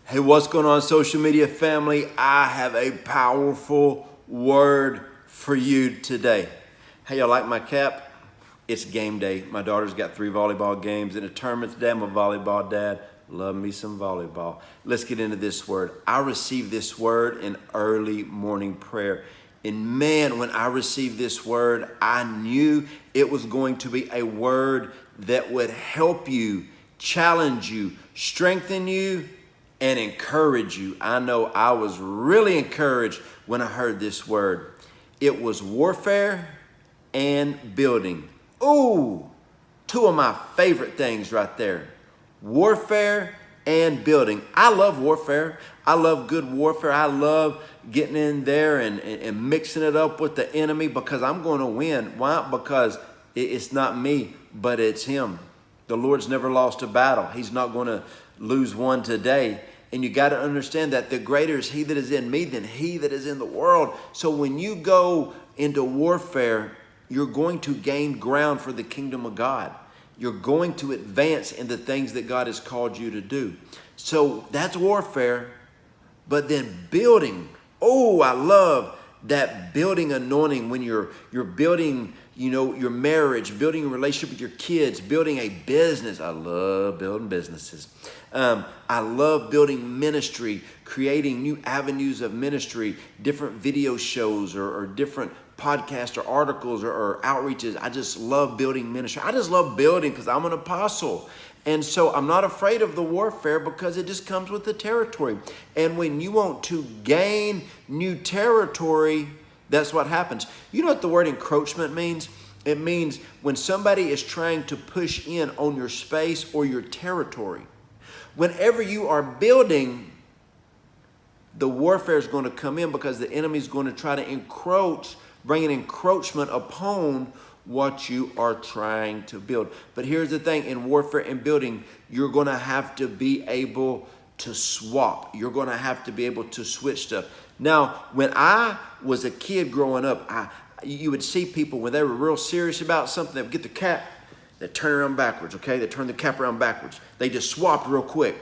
Hey, what's going on, social media family? I have a powerful word for you today. Hey, y'all like my cap? It's game day. My daughter's got 3 volleyball games in a tournament today. I'm a volleyball dad. Love me some volleyball. Let's get into this word. I received this word in early morning prayer. And man, when I received this word, I knew it was going to be a word that would help you, challenge you, strengthen you, and encourage you. I know I was really encouraged when I heard this word. It was warfare and building. Ooh, 2 of my favorite things right there. Warfare and building. I love warfare. I love good warfare. I love getting in there and mixing it up with the enemy because I'm going to win. Why? Because it's not me, but it's him. The Lord's never lost a battle. He's not going to lose one today. And you got to understand that the greater is he that is in me than he that is in the world. So when you go into warfare, you're going to gain ground for the kingdom of God. You're going to advance in the things that God has called you to do. So that's warfare. But then building. Oh, I love that building anointing when you're building, your marriage, building a relationship with your kids, building a business. I love building businesses. I love building ministry, creating new avenues of ministry, different video shows or different podcasts or articles or outreaches. I just love building ministry. I just love building because I'm an apostle. And so I'm not afraid of the warfare because it just comes with the territory. And when you want to gain new territory, that's what happens. You know what the word encroachment means? It means when somebody is trying to push in on your space or your territory. Whenever you are building, the warfare is going to come in because the enemy is going to try to encroach, bring an encroachment upon what you are trying to build. But here's the thing, in warfare and building, you're going to have to be able to swap. You're going to have to be able to switch stuff. Now, when I was a kid growing up, you would see people when they were real serious about something, they would get the cap, they'd turn around backwards, okay? They turn the cap around backwards. They just swapped real quick.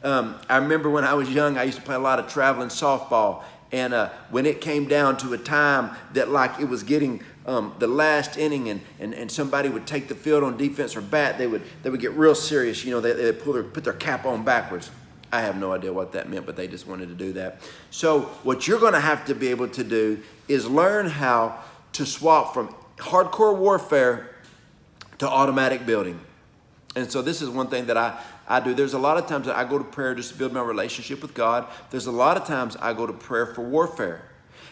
I remember when I was young, I used to play a lot of traveling softball. And when it came down to a time that like it was getting the last inning and somebody would take the field on defense or bat, they would get real serious. They'd put their cap on backwards. I have no idea what that meant, but they just wanted to do that. So what you're going to have to be able to do is learn how to swap from hardcore warfare to automatic building. And so this is one thing that I do. There's a lot of times that I go to prayer just to build my relationship with God. There's a lot of times I go to prayer for warfare.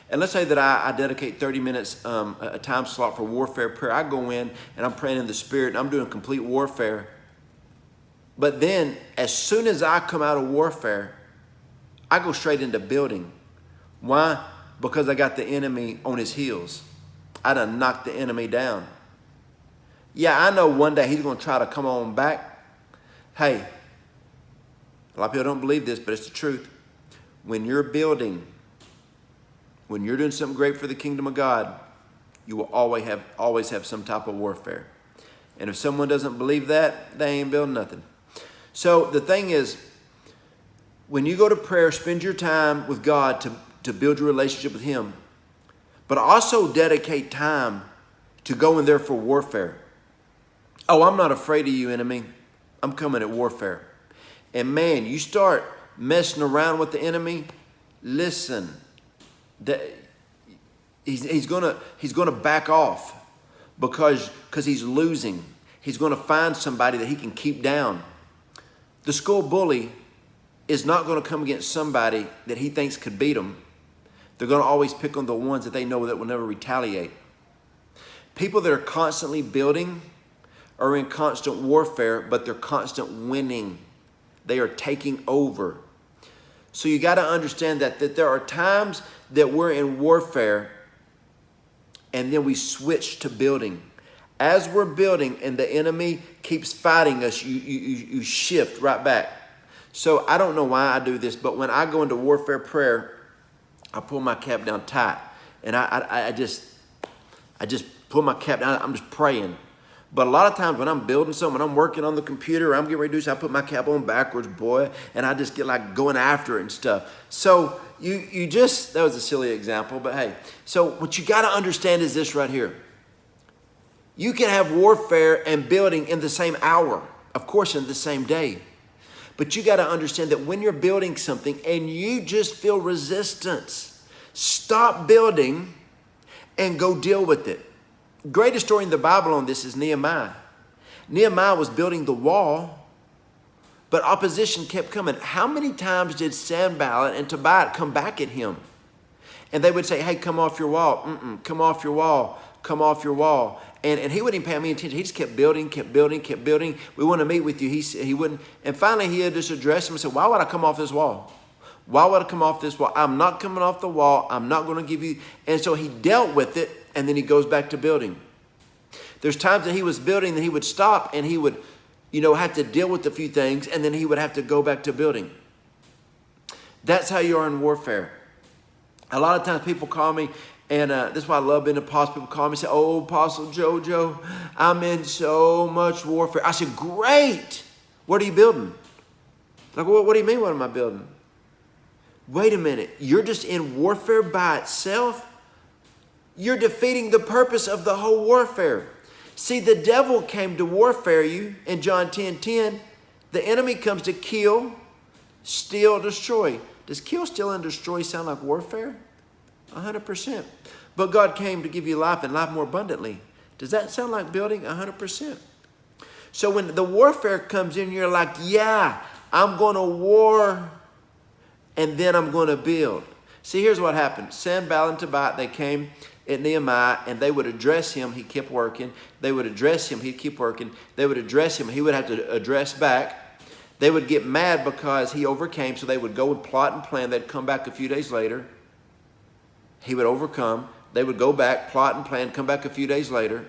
And let's say that I dedicate 30 minutes, a time slot for warfare prayer. I go in and I'm praying in the Spirit and I'm doing complete warfare. But then as soon as I come out of warfare, I go straight into building. Why? Because I got the enemy on his heels. I done knocked the enemy down. Yeah, I know one day he's going to try to come on back. Hey, a lot of people don't believe this, but it's the truth. When you're building, when you're doing something great for the kingdom of God, you will always have some type of warfare. And if someone doesn't believe that, they ain't building nothing. So the thing is, when you go to prayer, spend your time with God to build your relationship with him, but also dedicate time to go in there for warfare. Oh, I'm not afraid of you, enemy. I'm coming at warfare. And man, you start messing around with the enemy, listen, he's gonna back off because he's losing. He's gonna find somebody that he can keep down. The school bully is not gonna come against somebody that he thinks could beat him. They're gonna always pick on the ones that they know that will never retaliate. People that are constantly building are in constant warfare, but they're constant winning. They are taking over. So you got to understand that there are times that we're in warfare and then we switch to building. As we're building and the enemy keeps fighting us, you shift right back. So I don't know why I do this, but when I go into warfare prayer, I pull my cap down tight and I just pull my cap down. I'm just praying. But a lot of times when I'm building something, when I'm working on the computer, I'm getting ready to do something, I put my cap on backwards, boy, and I just get like going after it and stuff. So you just, that was a silly example, but hey. So what you got to understand is this right here. You can have warfare and building in the same hour, of course, in the same day. But you got to understand that when you're building something and you just feel resistance, stop building and go deal with it. Greatest story in the Bible on this is Nehemiah. Nehemiah was building the wall, but opposition kept coming. How many times did Sanballat and Tobiah come back at him? And they would say, hey, come off your wall. Come off your wall. Come off your wall. And he wouldn't even pay any attention. He just kept building, kept building, kept building. We want to meet with you. He wouldn't. And finally, he had just addressed him and said, why would I come off this wall? Why would I come off this wall? I'm not coming off the wall. I'm not going to give you. And so he dealt with it, and then he goes back to building. There's times that he was building that he would stop and he would, have to deal with a few things, and then he would have to go back to building. That's how you are in warfare. A lot of times people call me, and this is why I love being an apostle. People call me and say, oh, Apostle Joe Joe, I'm in so much warfare. I said, great. What are you building? Like, what do you mean, what am I building? Wait a minute. You're just in warfare by itself? You're defeating the purpose of the whole warfare. See, the devil came to warfare you in John 10:10. The enemy comes to kill, steal, destroy. Does kill, steal, and destroy sound like warfare? 100%. But God came to give you life and life more abundantly. Does that sound like building? 100%. So when the warfare comes in, you're like, yeah, I'm going to war, and then I'm going to build. See, here's what happened. Sanballat and Tobiah, they came at Nehemiah, and they would address him. He kept working. They would address him. He'd keep working. They would address him. He would have to address back. They would get mad because he overcame, so they would go and plot and plan. They'd come back a few days later. He would overcome. They would go back, plot and plan, come back a few days later.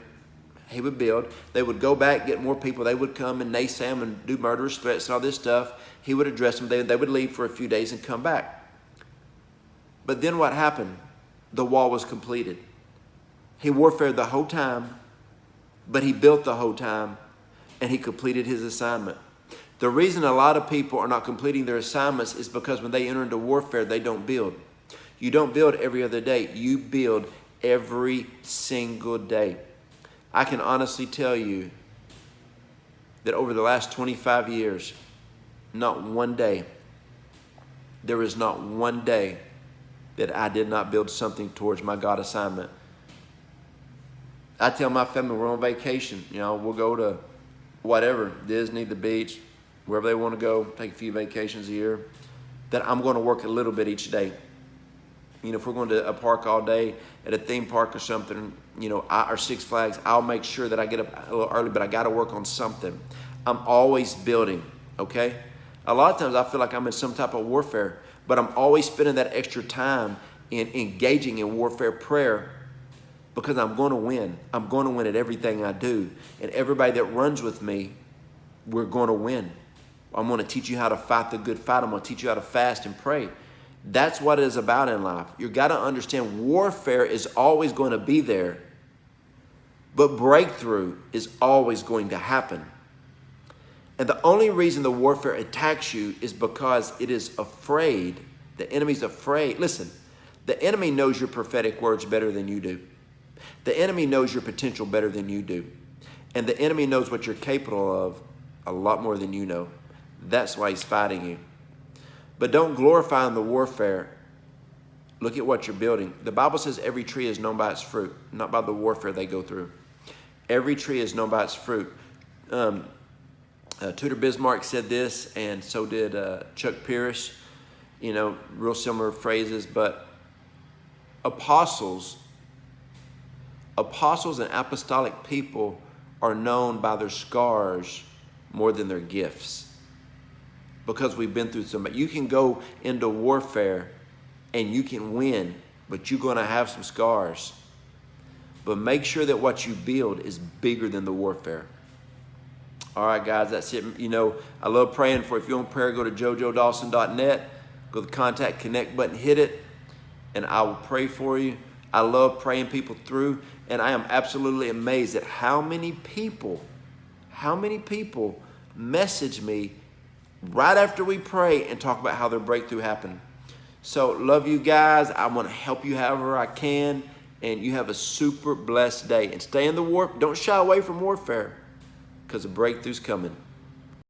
He would build. They would go back, get more people. They would come and naysay him and do murderous threats and all this stuff. He would address them. They would leave for a few days and come back. But then what happened? The wall was completed. He warfared the whole time, but he built the whole time, and he completed his assignment. The reason a lot of people are not completing their assignments is because when they enter into warfare, they don't build. You don't build every other day. You build every single day. I can honestly tell you that over the last 25 years, not one day, there is not one day that I did not build something towards my God assignment. I tell my family we're on vacation. We'll go to whatever, Disney, the beach, wherever they want to go, take a few vacations a year, that I'm going to work a little bit each day. If we're going to a park all day, at a theme park or something, or Six Flags, I'll make sure that I get up a little early, but I got to work on something. I'm always building, okay? A lot of times I feel like I'm in some type of warfare, but I'm always spending that extra time in engaging in warfare prayer because I'm going to win. I'm going to win at everything I do. And everybody that runs with me, we're going to win. I'm going to teach you how to fight the good fight. I'm going to teach you how to fast and pray. That's what it is about in life. You got to understand warfare is always going to be there, but breakthrough is always going to happen. And the only reason the warfare attacks you is because it is afraid. The enemy's afraid. Listen, the enemy knows your prophetic words better than you do. The enemy knows your potential better than you do. And the enemy knows what you're capable of a lot more than you know. That's why he's fighting you. But don't glorify in the warfare. Look at what you're building. The Bible says every tree is known by its fruit, not by the warfare they go through. Every tree is known by its fruit. Tudor Bismarck said this, and so did Chuck Pierce. Real similar phrases, but apostles and apostolic people are known by their scars more than their gifts. Because we've been through so much. You can go into warfare and you can win, but you're going to have some scars. But make sure that what you build is bigger than the warfare. All right, guys, that's it. I love praying for. If you want prayer, go to joejoedawson.net. Go to the contact connect button, hit it, and I will pray for you. I love praying people through, and I am absolutely amazed at how many people message me right after we pray and talk about how their breakthrough happened. So love you guys. I want to help you however I can, and you have a super blessed day. And stay in the war. Don't shy away from warfare, because the breakthrough's coming.